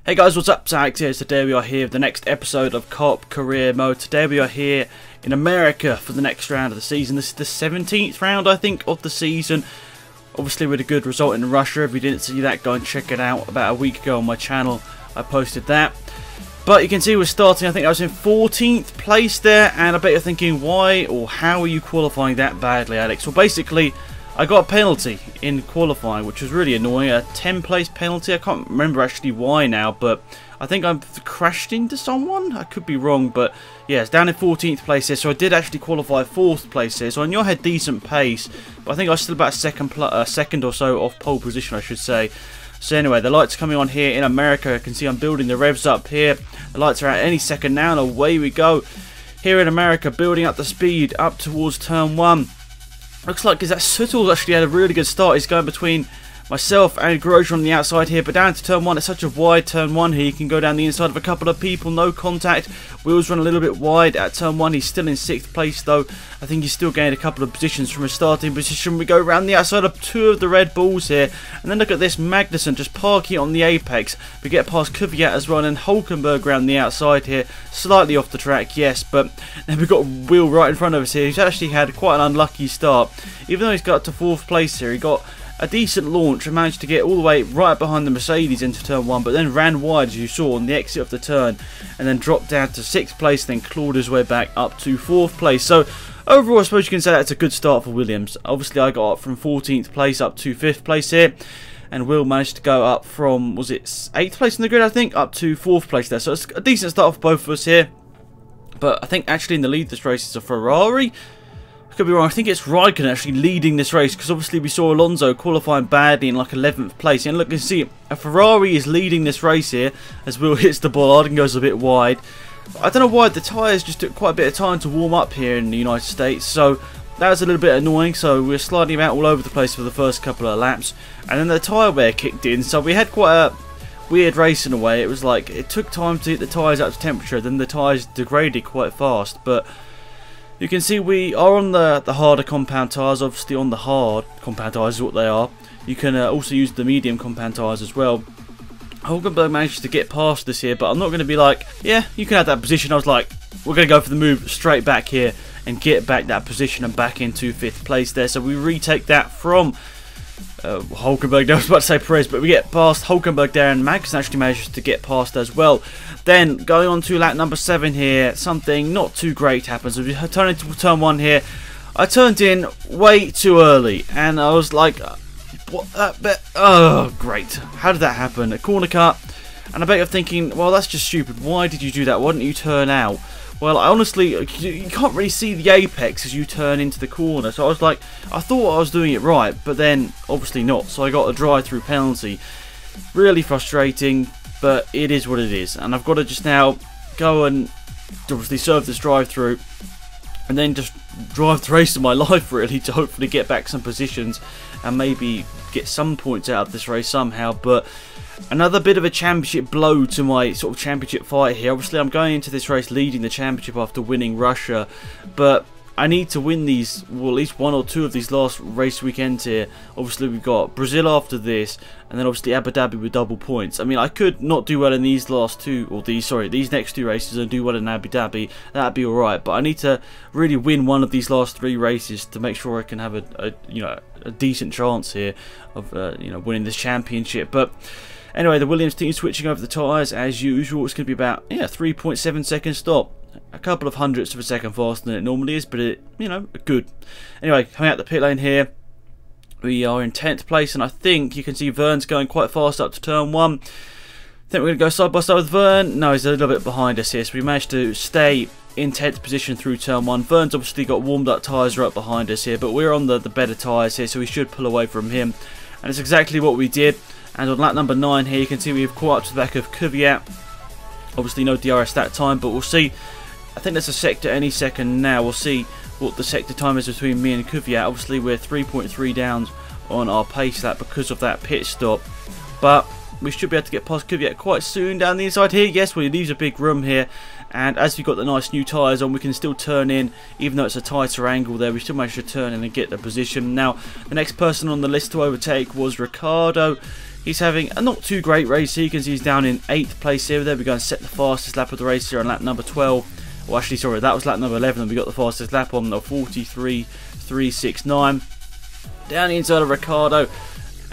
Hey guys, what's up? Alex here. Today we are here with the next episode of Co-op Career Mode. Today we are here in America for the next round of the season. This is the 17th round, I think, of the season. Obviously with a good result in Russia. If you didn't see that, go and check it out. About a week ago on my channel, I posted that. But you can see we're starting, I think I was in 14th place there. And I bet you're thinking, why or how are you qualifying that badly, Alex? Well, basically, I got a penalty in qualifying, which was really annoying. A 10th place penalty. I can't remember actually why now, but I think I crashed into someone. I could be wrong, but yeah, it's down in 14th place here. So I did actually qualify 4th place here. So I knew I had decent pace, but I think I was still about a second or so off pole position, I should say. So anyway, the lights coming on here in America. You can see I'm building the revs up here. The lights are out any second now, and away we go. Here in America, building up the speed up towards turn 1. Looks like that Suttle actually had a really good start. He's going between myself and Grosjean on the outside here, but down to turn 1, it's such a wide turn 1 here. You can go down the inside of a couple of people, no contact. Wheels run a little bit wide at turn 1. He's still in 6th place though. I think he's still gained a couple of positions from a starting position. We go around the outside of 2 of the Red Bulls here, and then look at this, Magnussen just parking it on the apex. We get past Kvyat as well, and then Hulkenberg around the outside here, slightly off the track, yes, but then we've got Will right in front of us here. He's actually had quite an unlucky start. Even though he's got to 4th place here, he got a decent launch and managed to get all the way right behind the Mercedes into turn 1, but then ran wide, as you saw, on the exit of the turn, and then dropped down to 6th place, then clawed his way back up to 4th place. So overall, I suppose you can say that's a good start for Williams. Obviously, I got up from 14th place up to 5th place here, and Will managed to go up from, was it 8th place in the grid, I think, up to 4th place there. So it's a decent start for both of us here. But I think actually in the lead this race is a Ferrari. Could be wrong. I think it's Raikkonen actually leading this race, because obviously we saw Alonso qualifying badly in like 11th place, and look, you can see a Ferrari is leading this race here as Will hits the bollard and goes a bit wide. I don't know why the tyres just took quite a bit of time to warm up here in the United States, so that was a little bit annoying. So we were sliding about all over the place for the first couple of laps, and then the tyre wear kicked in, so we had quite a weird race in a way. It was like it took time to get the tyres up to temperature, then the tyres degraded quite fast, but you can see we are on the harder compound tyres. Obviously on the hard compound tyres is what they are. You can also use the medium compound tyres as well. Hulkenberg managed to get past this here, but I'm not going to be like, yeah, you can have that position. I was like, we're going to go for the move straight back here and get back that position and back into 5th place there. So we retake that from Hulkenberg. I was about to say Perez, but we get past Hulkenberg there, and Max actually manages to get past as well. Then going on to lap number 7 here, something not too great happens. We turn into turn 1 here. I turned in way too early, and I was like, what? Oh, great. How did that happen? A corner cut, and I bet you're thinking, well, that's just stupid. Why did you do that? Why didn't you turn out? Well, I honestly, you can't really see the apex as you turn into the corner. So I was like, I thought I was doing it right, but then obviously not. So I got a drive-through penalty. Really frustrating, but it is what it is. And I've got to just now go and obviously serve this drive-through, and then just drive the race of my life, really, to hopefully get back some positions and maybe get some points out of this race somehow. But another bit of a championship blow to my sort of championship fight here. Obviously, I'm going into this race leading the championship after winning Russia, but I need to win these, well, at least 1 or 2 of these last race weekends here. Obviously, we've got Brazil after this, and then obviously Abu Dhabi with double points. I mean, I could not do well in these last 2, or these next 2 races and do well in Abu Dhabi. That'd be alright, but I need to really win one of these last 3 races to make sure I can have a decent chance here of winning this championship. But anyway, the Williams team switching over the tyres as usual. It's going to be about 3.7 second stop. A couple of hundredths of a second faster than it normally is, but it, good. Anyway, coming out the pit lane here, we are in 10th place, and I think you can see Vern's going quite fast up to turn 1. I think we're going to go side by side with Vern. No, he's a little bit behind us here, so we managed to stay in 10th position through turn 1. Vern's obviously got warmed up tyres right behind us here, but we're on the better tyres here, so we should pull away from him. And it's exactly what we did. And on lap number 9 here, you can see we've caught up to the back of Kvyat. Obviously no DRS that time, but we'll see. I think there's a sector any second now. We'll see what the sector time is between me and Kvyat. Obviously we're 3.3 down on our pace lap because of that pit stop, but we should be able to get past Kvyat quite soon down the inside here. Yes, well, he leaves a big room here, and as we've got the nice new tyres on, we can still turn in, even though it's a tighter angle there. We still managed to turn in and get the position. Now, the next person on the list to overtake was Ricardo. He's having a not too great race here. You can see he's down in 8th place here. There we go and set the fastest lap of the race here on lap number 12. Well, actually, sorry, that was lap number 11 and we got the fastest lap on the 43.369. Down the inside of Ricciardo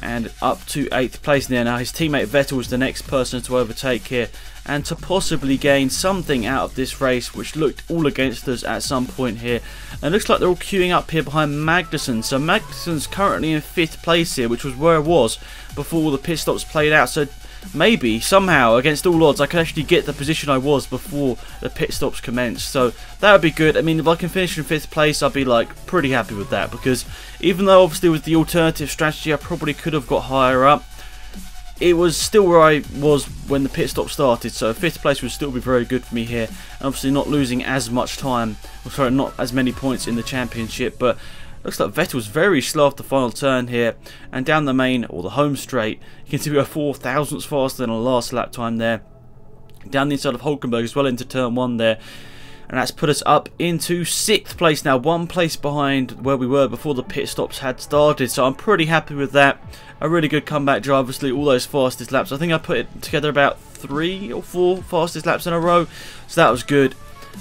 and up to 8th place there. Now his teammate Vettel is the next person to overtake here and to possibly gain something out of this race, which looked all against us at some point here. And it looks like they're all queuing up here behind Magnussen. So Magnussen's currently in 5th place here, which was where it was before all the pit stops played out. So maybe, somehow, against all odds, I could actually get the position I was before the pit stops commenced. So that would be good. I mean, if I can finish in 5th place, I'd be like pretty happy with that, because even though obviously with the alternative strategy I probably could have got higher up, it was still where I was when the pit stop started. So 5th place would still be very good for me here, and obviously not losing as much time, or sorry, not as many points in the championship. But looks like Vettel's very slow off the final turn here, and down the main, or the home straight, you can see we are 4 thousandths faster than our last lap time there. Down the inside of Hulkenberg as well into turn 1 there, and that's put us up into 6th place now, 1 place behind where we were before the pit stops had started. So I'm pretty happy with that. A really good comeback drive, obviously all those fastest laps. I think I put it together about 3 or 4 fastest laps in a row, so that was good.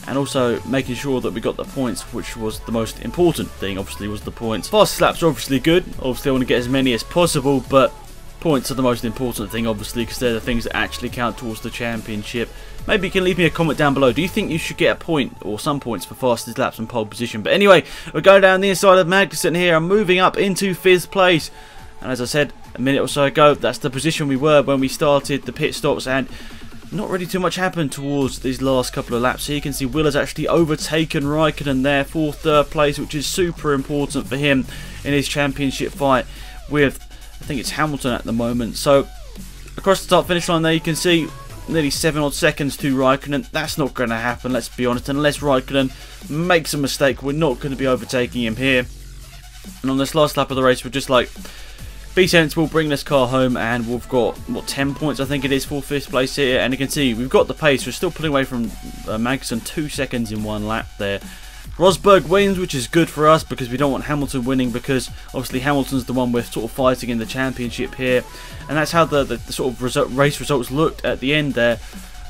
And also making sure that we got the points, which was the most important thing, obviously, was the points. Fastest laps are obviously good. Obviously I want to get as many as possible, but points are the most important thing, obviously, because they're the things that actually count towards the championship. Maybe you can leave me a comment down below. Do you think you should get a point or some points for fastest laps and pole position? But anyway, we're going down the inside of Magnussen here and moving up into 5th place. And as I said a minute or so ago, that's the position we were when we started the pit stops, and not really too much happened towards these last couple of laps. Here you can see Will has actually overtaken Raikkonen there for 3rd place, which is super important for him in his championship fight with, I think it's Hamilton at the moment. So across the start finish line there you can see nearly 7 odd seconds to Raikkonen. That's not going to happen, let's be honest, unless Raikkonen makes a mistake. We're not going to be overtaking him here. And on this last lap of the race, we're just like, be sensible, bring this car home, and we've got, what, 10 points I think it is for 5th place here. And you can see we've got the pace. We're still pulling away from Magnussen 2 seconds in 1 lap there. Rosberg wins, which is good for us because we don't want Hamilton winning, because obviously Hamilton's the one we're sort of fighting in the championship here. And that's how the sort of race results looked at the end there.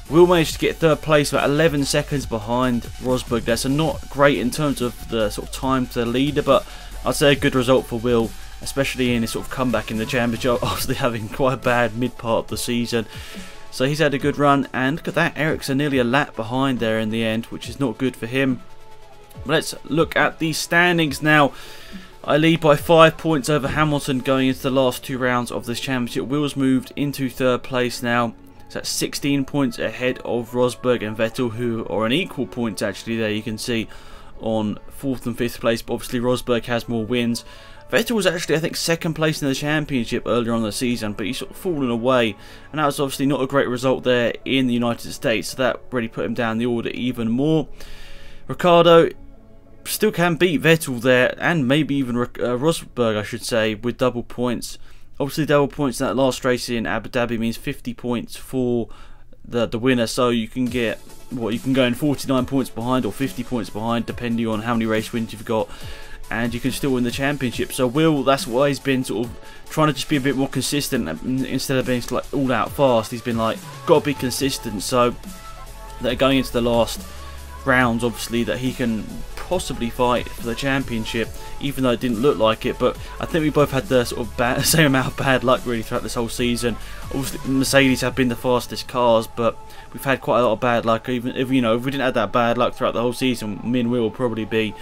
Will managed to get 3rd place, about 11 seconds behind Rosberg there, so not great in terms of the sort of time to the leader, but I'd say a good result for Will, especially in his sort of comeback in the championship, obviously having quite a bad mid part of the season. So he's had a good run, and look at that, Ericsson nearly a lap behind there in the end, which is not good for him. But let's look at the standings now. I lead by 5 points over Hamilton going into the last 2 rounds of this championship. Will's moved into 3rd place now. So that's 16 points ahead of Rosberg and Vettel, who are on equal points actually there, you can see, on 4th and 5th place. But obviously Rosberg has more wins. Vettel was actually, I think, 2nd place in the championship earlier on in the season, but he's sort of fallen away, and that was obviously not a great result there in the United States, so that really put him down the order even more. Ricciardo still can beat Vettel there, and maybe even Rosberg, I should say, with double points. Obviously double points in that last race in Abu Dhabi means 50 points for the winner, so you can get, what, you can go in 49 points behind or 50 points behind depending on how many race wins you've got, and you can still win the championship. So Will, that's why he's been sort of trying to just be a bit more consistent instead of being like all out fast. He's been like, got to be consistent, so they're going into the last rounds obviously that he can possibly fight for the championship, even though it didn't look like it. But I think we both had the sort of same amount of bad luck really throughout this whole season. Obviously Mercedes have been the fastest cars, but we've had quite a lot of bad luck. Even if, you know, if we didn't have that bad luck throughout the whole season, me and Will will probably be,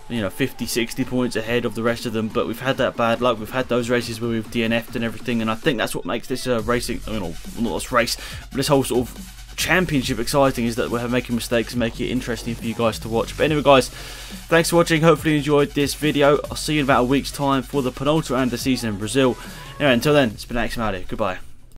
you know, 50-60 points ahead of the rest of them. But we've had that bad luck. We've had those races where we've DNF'd and everything, and I think that's what makes this racing, you know, not this race, but this whole sort of championship exciting, is that we're making mistakes and making it interesting for you guys to watch. But anyway guys, thanks for watching. Hopefully you enjoyed this video. I'll see you in about a week's time for the penultimate round of the season in Brazil. Anyway, until then, it's been Axel out here. Goodbye.